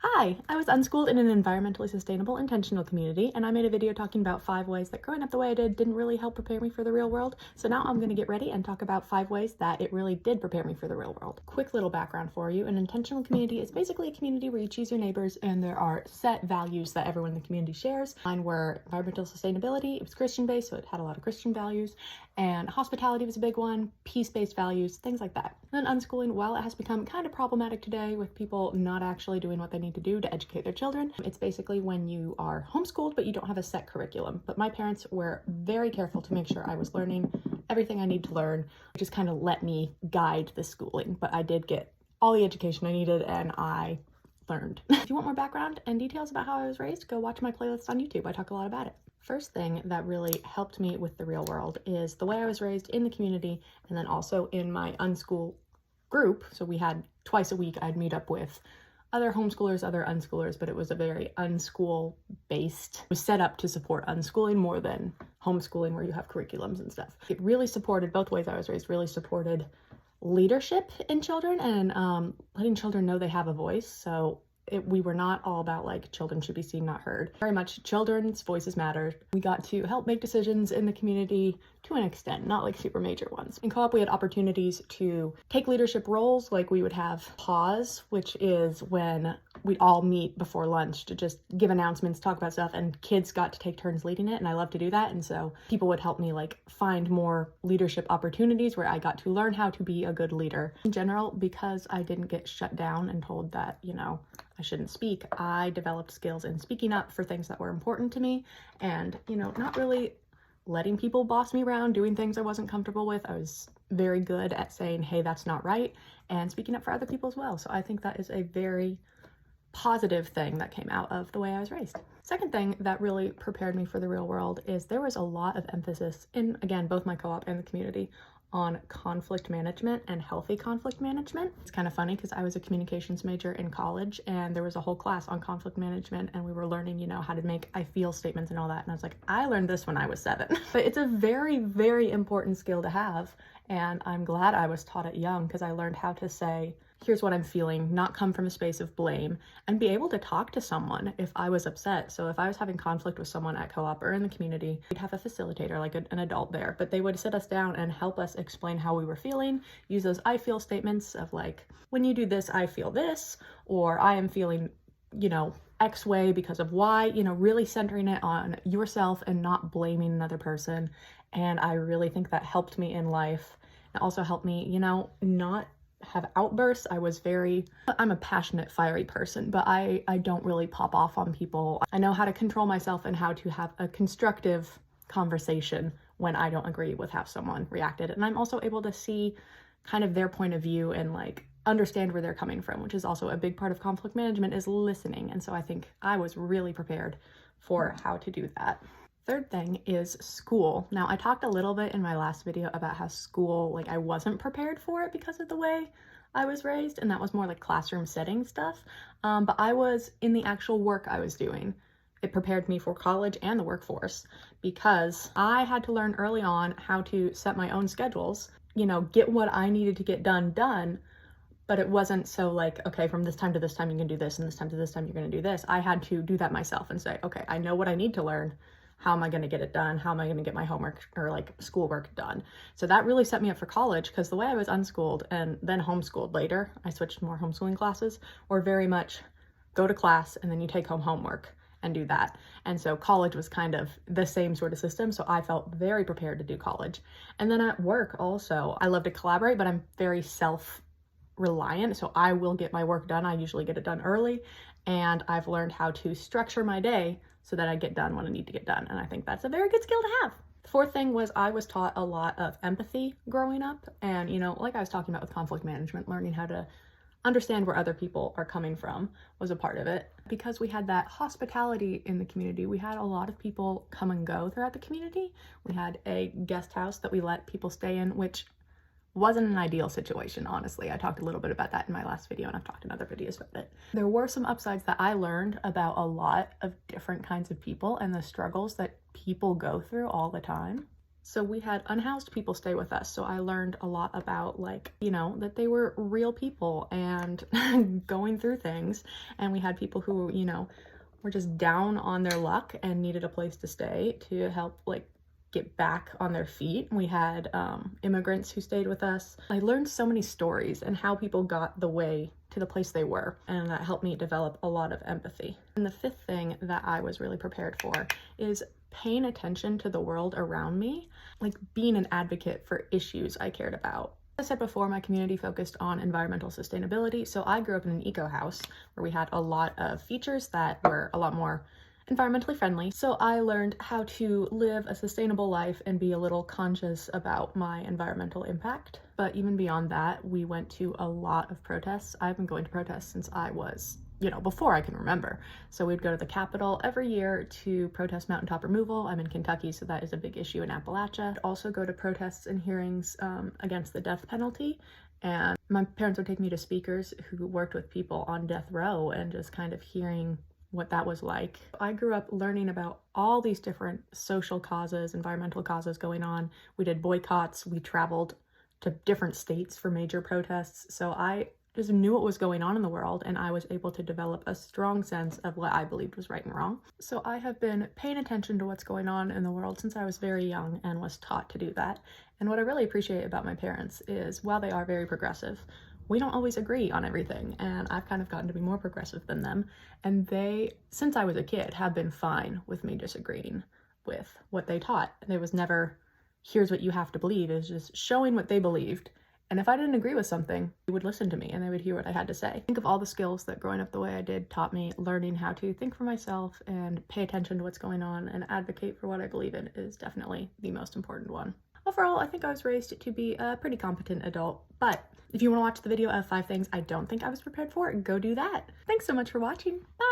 Hi, I was unschooled in an environmentally sustainable, intentional community, and I made a video talking about 5 ways that growing up the way I did didn't really help prepare me for the real world. So now I'm going to get ready and talk about 5 ways that it really did prepare me for the real world. Quick little background for you. An intentional community is basically a community where you choose your neighbors and there are set values that everyone in the community shares. Mine were environmental sustainability. It was Christian based, so it had a lot of Christian values, and hospitality was a big one, peace-based values, things like that. And then unschooling, while it has become kind of problematic today with people not actually doing what they need to do to educate their children, it's basically when you are homeschooled but you don't have a set curriculum. But my parents were very careful to make sure I was learning everything I need to learn, just kind of let me guide the schooling. But I did get all the education I needed and I learned. If you want more background and details about how I was raised, go watch my playlist on YouTube. I talk a lot about it. First thing that really helped me with the real world is the way I was raised in the community, and then also in my unschool group. So we had twice a week I'd meet up with other homeschoolers, other unschoolers, but it was a very unschool based. It was set up to support unschooling more than homeschooling where you have curriculums and stuff. It really supported, both ways I was raised really supported leadership in children and letting children know they have a voice. So we were not all about like children should be seen, not heard. Very much children's voices mattered. We got to help make decisions in the community to an extent, not like super major ones. In co-op, we had opportunities to take leadership roles. Like we would have pause, which is when we'd all meet before lunch to just give announcements, talk about stuff, and kids got to take turns leading it. And I love to do that. And so people would help me like find more leadership opportunities where I got to learn how to be a good leader. In general, because I didn't get shut down and told that, I shouldn't speak, I developed skills in speaking up for things that were important to me and, not really letting people boss me around, doing things I wasn't comfortable with. I was very good at saying, hey, that's not right, and speaking up for other people as well. So I think that is a very positive thing that came out of the way I was raised. Second thing that really prepared me for the real world is there was a lot of emphasis in, again, both my co-op and the community on conflict management and healthy conflict management. It's kind of funny because I was a communications major in college and there was a whole class on conflict management and we were learning, how to make I feel statements and all that. And I was like, I learned this when I was 7. But it's a very, very important skill to have. And I'm glad I was taught it young because I learned how to say, here's what I'm feeling, not come from a space of blame, and be able to talk to someone if I was upset. So if I was having conflict with someone at co-op or in the community, we'd have a facilitator, like an adult there, but they would sit us down and help us explain how we were feeling, use those I feel statements of like, when you do this, I feel this, or I am feeling, X way because of Y, really centering it on yourself and not blaming another person. And I really think that helped me in life. It also helped me, not have outbursts. I'm a passionate, fiery person, but I don't really pop off on people. I know how to control myself and how to have a constructive conversation when I don't agree with how someone reacted. And I'm also able to see kind of their point of view and like understand where they're coming from, which is also a big part of conflict management, is listening. And so I think I was really prepared for how to do that. Third thing is school. Now, I talked a little bit in my last video about how school, I wasn't prepared for it because of the way I was raised, and that was more like classroom setting stuff. But I was in the actual work I was doing. It prepared me for college and the workforce because I had to learn early on how to set my own schedules, get what I needed to get done, but it wasn't so like, okay, from this time to this time, you can do this, and this time to this time, you're going to do this. I had to do that myself and say, okay, I know what I need to learn. How am I going to get it done? How am I going to get my homework or schoolwork done? So that really set me up for college because the way I was unschooled and then homeschooled later, I switched to more homeschooling classes, or very much go to class and then you take home homework and do that. And so college was kind of the same sort of system. So I felt very prepared to do college. And then at work also, I love to collaborate, but I'm very self-reliant. So I will get my work done. I usually get it done early. And I've learned how to structure my day so that I get done when I need to get done. And I think that's a very good skill to have. The fourth thing was I was taught a lot of empathy growing up. And, like I was talking about with conflict management, learning how to understand where other people are coming from was a part of it. Because we had that hospitality in the community, we had a lot of people come and go throughout the community. We had a guest house that we let people stay in, which wasn't an ideal situation, honestly. I talked a little bit about that in my last video, and I've talked in other videos about it. There were some upsides that I learned about a lot of different kinds of people and the struggles that people go through all the time. So we had unhoused people stay with us. So I learned a lot about, like, you know, that they were real people and going through things. And we had people who, you know, were just down on their luck and needed a place to stay to help, like, get back on their feet. We had immigrants who stayed with us. I learned so many stories and how people got the way to the place they were, and that helped me develop a lot of empathy. And the fifth thing that I was really prepared for is paying attention to the world around me, like being an advocate for issues I cared about. As I said before, my community focused on environmental sustainability, so I grew up in an eco house where we had a lot of features that were a lot more environmentally friendly. So I learned how to live a sustainable life and be a little conscious about my environmental impact. But even beyond that, we went to a lot of protests. I've been going to protests since I was, you know, before I can remember. So we'd go to the Capitol every year to protest mountaintop removal. I'm in Kentucky, so that is a big issue in Appalachia. I'd also go to protests and hearings against the death penalty. And my parents would take me to speakers who worked with people on death row and just kind of hearing what that was like. I grew up learning about all these different social causes, environmental causes going on. We did boycotts, we traveled to different states for major protests. So I just knew what was going on in the world, and I was able to develop a strong sense of what I believed was right and wrong. So I have been paying attention to what's going on in the world since I was very young and was taught to do that. And what I really appreciate about my parents is, while they are very progressive, we don't always agree on everything, and I've kind of gotten to be more progressive than them, and they, since I was a kid, have been fine with me disagreeing with what they taught. There was never, here's what you have to believe. It was just showing what they believed, and if I didn't agree with something, they would listen to me and they would hear what I had to say. Think of all the skills that growing up the way I did taught me. Learning how to think for myself and pay attention to what's going on and advocate for what I believe in is definitely the most important one. Overall, I think I was raised to be a pretty competent adult, but if you want to watch the video of 5 things I don't think I was prepared for, go do that. Thanks so much for watching. Bye!